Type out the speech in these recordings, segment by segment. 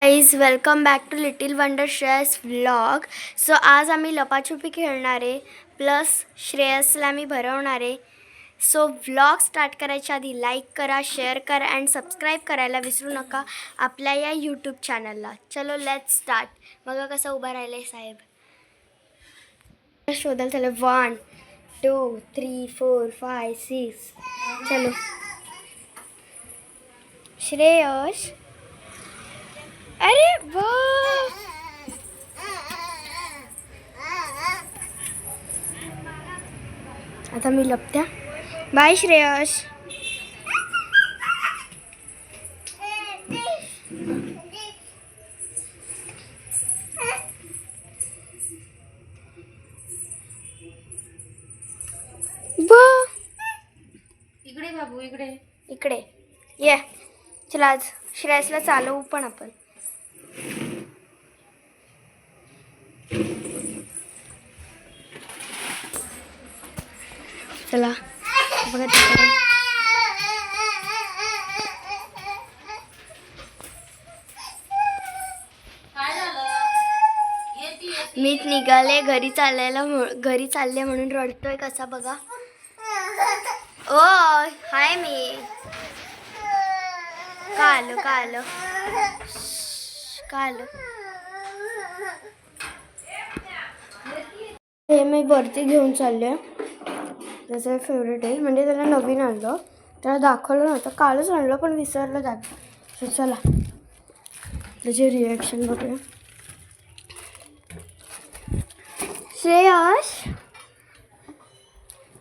Guys, welcome back to little wonder Shreyas vlog. So आज आम्ही लपाछुपी खेळणार आहे, प्लस श्रेयसला मी भरवणार आहे. सो व्लॉग स्टार्ट करायच्या आधी लाईक करा, शेअर करा अँड सबस्क्राईब करायला विसरू नका आपल्या या यूट्यूब चॅनलला. चलो लेट्स स्टार्ट. बघा कसं उभं राहिलं आहे साहेब. शोधायला चला. 1 2 3 4 5 6. चलो श्रेयस. अरे वाह, आता मी लपत्या. बाय श्रेयस. इकडे बाबू, इकडे इकडे ये. चला आज श्रेयसला चालवू पण आपण. चला बघा तिकडे. मीच निघाले घरी चालले म्हणून रडतोय कसा बघा. ओ हाय, मी का आलो. हे मी वरती घेऊन चालले. त्याचं फेवरेट आहे, म्हणजे त्याला नवीन आणलं, त्याला दाखवलं नव्हतं, कालच आणलं पण विसरलं जातं. चला त्याचे रिॲक्शन बघूया. श्रेयस,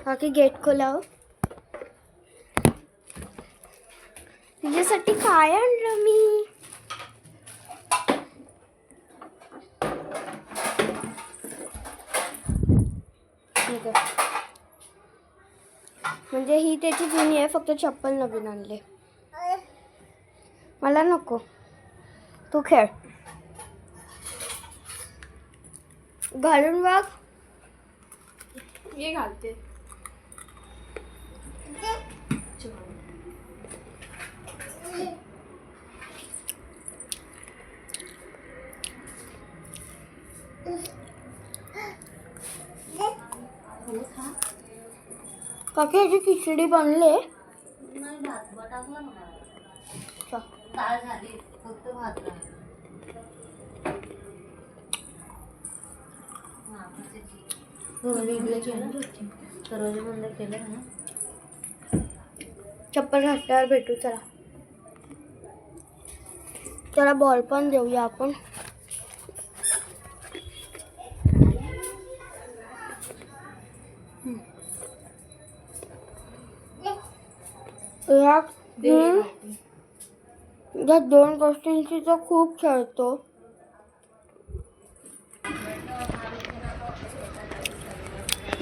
बाकी गेट खोलाव. तुझ्यासाठी काय आणलं मी? म्हणजे ही त्याची जुनी आहे, फक्त चप्पल नवीन आणले. मला नको, तू खेळ. घालून बघ. ये घालते. काकी याची खिचडी बनले. नाही, भात टाकला मला. डाळ झाली, फक्त भात दरवाजा बंद केलं ना. चप्पल घातल्यावर भेटू. चला त्याला बॉल पण देऊया आपण. या दोन गोष्टींची तो खूप खेळतो.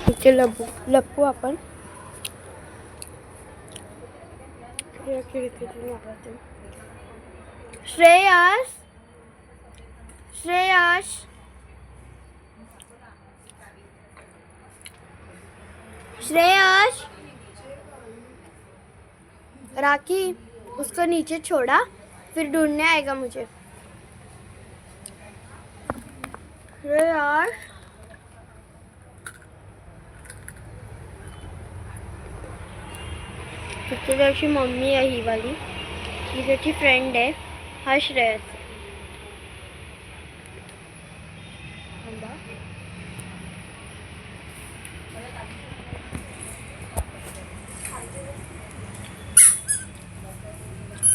इथे लपू आपण. श्रेयस, राखी, उसको नीचे छोड़ा, फिर ढूंढने आएगा मुझे. श्रेयस, तिथे त्याची मम्मी आहे, ही वाली, ही त्याची फ्रेंड आहे. हा श्रेयस.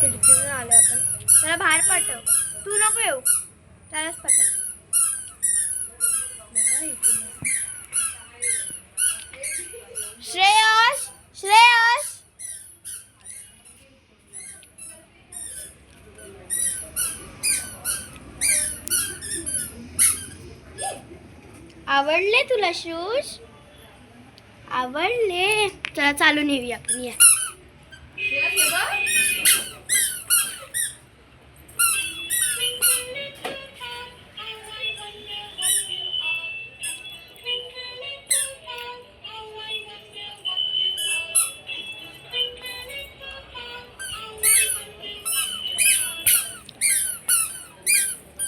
खिडकीतून आलो आपण. त्याला बाहेर पाठव. तू नको येऊ, त्यालाच पाठव. श्रेयस, आवडले तुला शूज? आवडले. चला चालून येऊया आपण. या.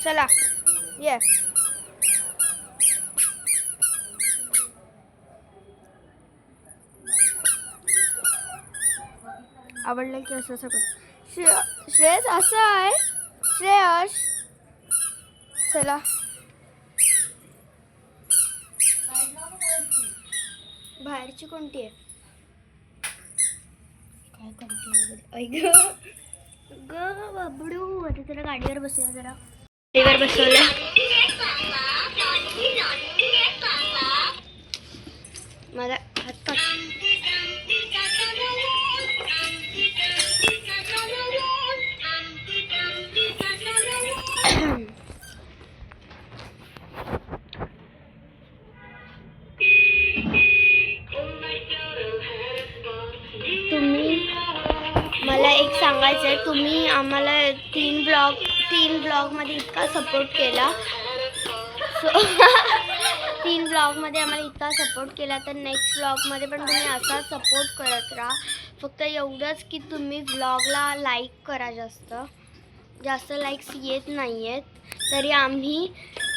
चला ये. आवडलं की असं सगळं. श्रेयस असं आहे. श्रेयस चला. बाहेरची कोणती आहे? काय करते ऐक ग बाबडू. आता त्याला गाडीवर बसवलं. जरा गाडीवर बसवलं. मला हात काढ. मला एक सांगायचं आहे. तुम्ही आम्हाला तीन ब्लॉगमध्ये इतका सपोर्ट केला. तीन ब्लॉगमध्ये आम्हाला इतका सपोर्ट केला तर नेक्स्ट ब्लॉगमध्ये पण तुम्ही असाच सपोर्ट करत राहा. फक्त एवढंच की तुम्ही ब्लॉगला लाईक करा. जास्त लाईक्स येत नाही आहेत तरी आम्ही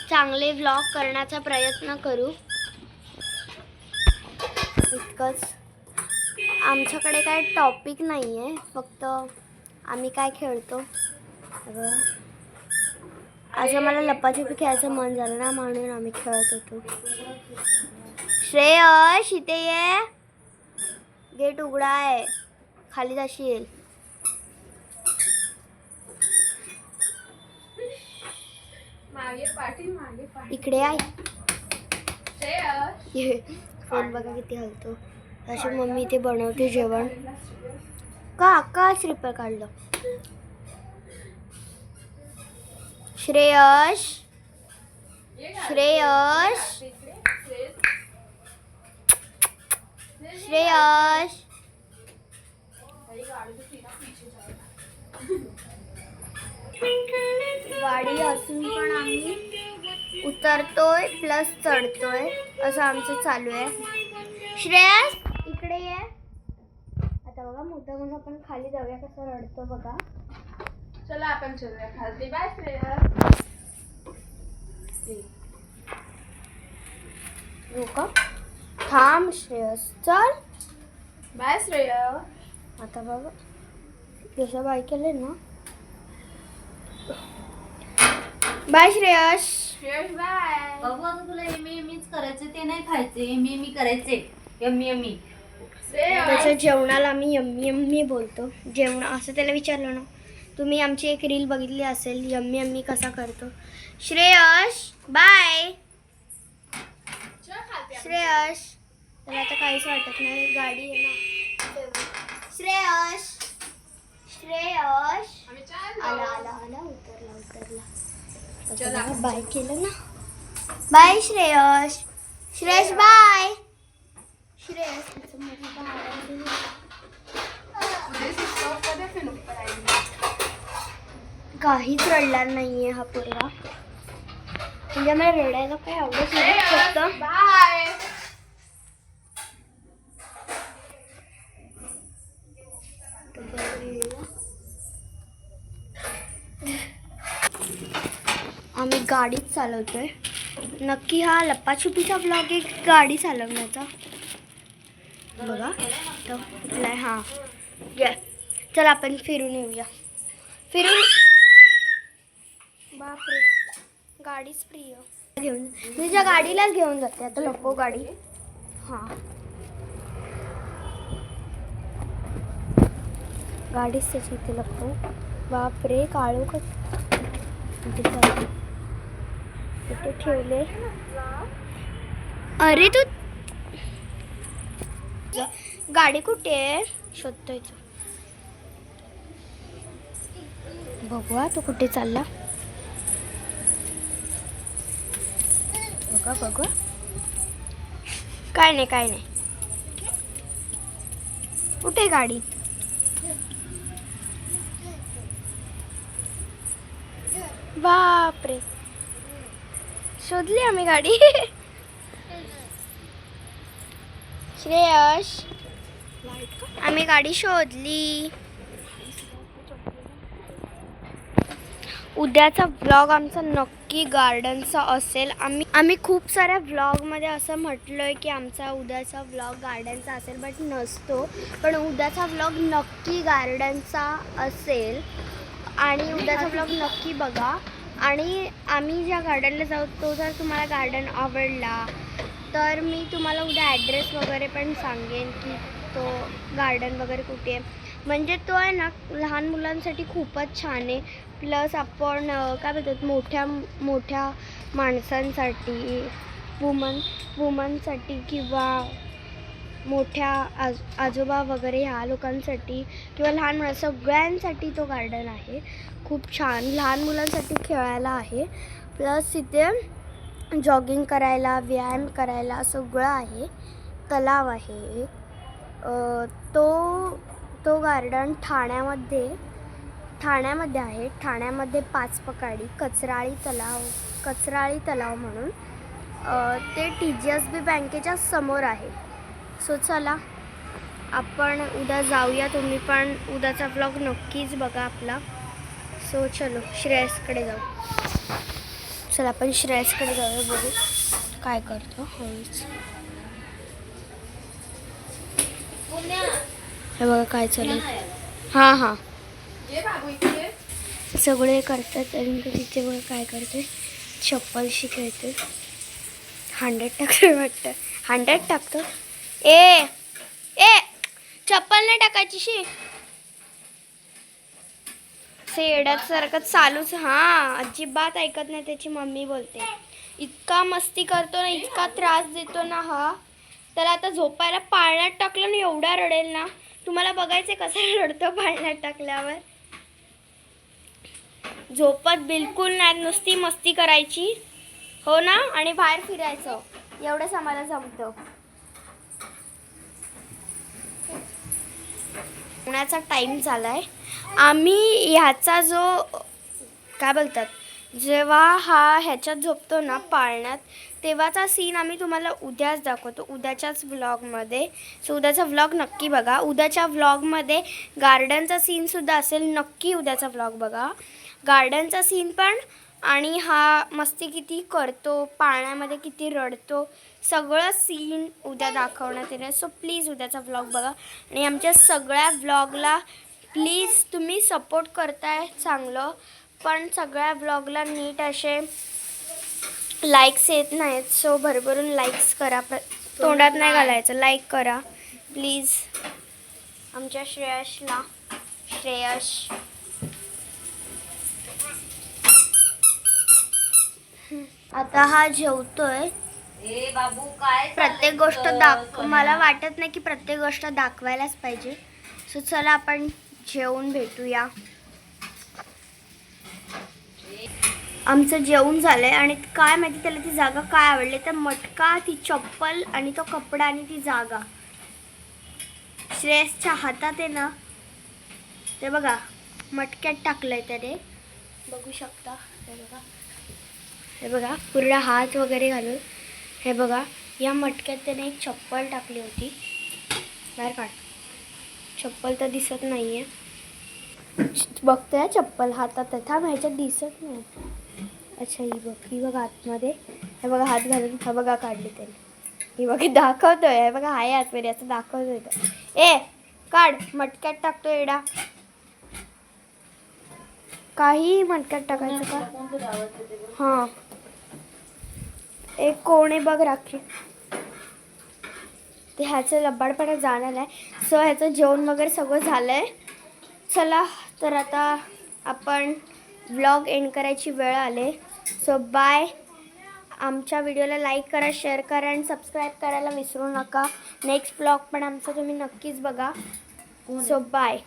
चांगले ब्लॉग करण्याचा प्रयत्न करू. इतकंच. आमच्याकडे काय टॉपिक नाही आहे. फक्त आम्ही काय खेळतो. आज आम्हाला लपाछपी खेळायचं मन झालं ना म्हणून आम्ही खेळत होतो. श्रेयस इथे ये. गेट उघडा आहे. खाली जाशील. इकडे आहे. फोन बघा किती हलतो. अशी मम्मी इथे बनवते जेवण. का श्रीपर काढलं. श्रेयस श्रेयस श्रेयस गाडी असून पण आम्ही उतरतोय प्लस चढतोय असं आमचं चालू आहे. श्रेयस इकडे ये. आता बघा मोठा म्हणून आपण खाली जाऊया. कसं रडतो बघा. चला आपण चलूया खाली. बाय श्रेयस. का थांब श्रेयस. चल बाय श्रेयस. आता बघा जसं बाय केले ना. बाय श्रेयस. श्रेयस बाय. बाबू आता तुला एमीच करायचं ते नाही खायचे. एमी करायचे. यम्मी. त्याच्या जेवणाला आम्ही यम्मी बोलतो. जेवण असं त्याला विचारलं ना. तुम्ही आमची एक रील बघितली असेल यम्मी कसा करतो. श्रेयस बाय. श्रेयस त्याला आता काहीच वाटत नाही. गाडी आहे ना. श्रेयस आला उतरला. बाय केलं ना. बाय श्रेयस. श्रेयस बाय. श्रेयस काहीच रडणार नाहीये हा पोरगा. म्हणजे मला रडायला काही आवडत नाही. फक्त बाय. आम्ही गाडीच चालवतोय. नक्की हा लप्पाछुपीचा ब्लॉग एक गाडी चालवण्याचा. बघा तर कुठला हां ये. चला आपण फिरून येऊया. बापरे गाडीच प्रिय घेऊन तुझ्या गाडीलाच घेऊन जाते आता. लपो गाडी. हां गाडीच त्याची इथे लपो. बापरे काळू कुठे ठेवले. अरे तू गाडी कुठे आहे शोधतोय तू. बघूया तो कुठे चालला. बघा काय नाही. कुठे गाडी. बापरे शोधली आम्ही गाडी. श्रेयस आम्ही गाडी शोधली. उद्याचा व्लॉग आमचा नक्की गार्डनचा असेल. आम्ही खूप साऱ्या व्लॉगमध्ये असं म्हटलं आहे की आमचा उद्याचा व्लॉग गार्डनचा असेल, बट नसतो. पण उद्याचा व्लॉग नक्की गार्डनचा असेल आणि उद्याचा व्लॉग नक्की बघा. आणि आम्ही ज्या गार्डनला जाऊ तो जर तुम्हाला गार्डन आवडला तर मी तुम्हाला उद्या ॲड्रेस वगैरे पण सांगेन की तो गार्डन वगैरे कुठे आहे. म्हणजे तो आहे ना लहान मुलांसाठी खूपच छान आहे. प्लस आपण काय बोलतात मोठ्या माणसांसाठी वुमनसाठी किंवा मोठ्या आजोबा वगैरे ह्या लोकांसाठी किंवा लहान मुलं सगळ्यांसाठी तो गार्डन आहे. खूप छान लहान मुलांसाठी खेळायला आहे. प्लस तिथे जॉगिंग करायला व्यायाम करायला सगळं आहे. तलाव आहे. तो गार्डन ठाण्यामध्ये आहे. ठाण्यामध्ये पाचपकाडी कचराळी तलाव म्हणून ते TGSB बँकेच्या समोर आहे. सो चला आपण उद्या जाऊया. तुम्ही पण उद्याचा व्लॉग नक्कीच बघा आपला. सो चलो श्रेयसकडे जाऊ. चला आपण श्रेयसकडे जाऊया, बघू काय करतो. हळूच हे बघा काय चालू. हां सगळे करतात आणि तिथे बघा काय करते. चप्पलशी खेळते. 100 टाकतो वाटतं. 100 टाकतो. ए चप्पल नाही टाकायची शी. येड्यासारखं चालूच. अजिबात ऐकत नाही. त्याची मम्मी बोलते इतका मस्ती करतो ना, इतका त्रास देतो ना हा. त्याला आता झोपायला पाळण्यात टाकलं ना एवढा रडेल ना. तुम्हाला बघायचं कसं रडतो पाळण्यात टाकल्यावर. झोपत बिलकुल नाही, नुसती मस्ती करायची हो ना, आणि बाहेर फिरायचं. एवढंच आम्हाला जमतं. जेवणाचा टाईम झालाय. आम्ही ह्याचा जो काय बोलतात जेव्हा ह्याच्यात झोपतो ना पाळण्यात, तेव्हाचा सीन आम्ही तुम्हाला उद्याच दाखवतो उद्याच्याच व्लॉगमध्ये. सो उद्याचा व्लॉग नक्की बघा. उद्याच्या व्लॉगमध्ये गार्डनचा सीनसुद्धा असेल. नक्की उद्याचा व्लॉग बघा. गार्डनचा सीन पण आणि हा मस्ती किती करतो पाळण्यामध्ये, किती रडतो, सगळं सीन उद्या दाखवण्यात येणार. सो प्लीज उद्याचा व्लॉग बघा. आणि आमच्या सगळ्या व्लॉगला प्लीज तुम्ही सपोर्ट करताय चांगलं, पण सगळ्या व्लॉगला नीट असे लाईक्स येत नाहीत. सो भरभरून लाईक्स करा. तोंडात नाही घालायचं, लाईक करा प्लीज आमच्या श्रेयस. आता हा जेवतोय. बाबू काय प्रत्येक गोष्ट मला वाटत नाही की प्रत्येक गोष्ट दाखवायलाच पाहिजे. सो चला आपण जेवून भेटूया. आमचं जेवण झालंय आणि काय माहिती त्याला ती जागा काय आवडली, तर मटका, ती चप्पल आणि तो कपडा आणि ती जागा. श्रेयसच्या हातात आहे ना ते बघा मटक्यात टाकलंय त्याने, बघू शकता. हे बघा पूर्ण हात वगैरे घालून. हे बघा या मटक्यात त्याने एक चप्पल टाकली होती. बाहेर काढ. चप्पल तर दिसत नाहीये. बघतोय चप्पल हातात थांब, ह्याच्यात दिसत नाही. अच्छा ही बघा आतमध्ये. हे बघा हात घालून. हा बघा काढली त्याने. ही बघा दाखवतोय. हे बघा हाय आतमध्ये असं दाखवतोय तो. काढ मटक्यात टाकतोय एडा. काही मटक्यात टाकायचं का. हां एक कोणे बघ राखी. ते ह्याचं लबाडपणा जाणार आहे. सो ह्याचं जेवण वगैरे सगळं झालं आहे. चला तर आता आपण व्लॉग एंड करायची वेळ आले. So bye. आमच्या व्हिडिओला लाईक करा, शेअर करा आणि सबस्क्राईब करायला विसरू नका. नेक्स्ट व्लॉग पण आमचा तुम्ही नक्कीच बघा. So bye.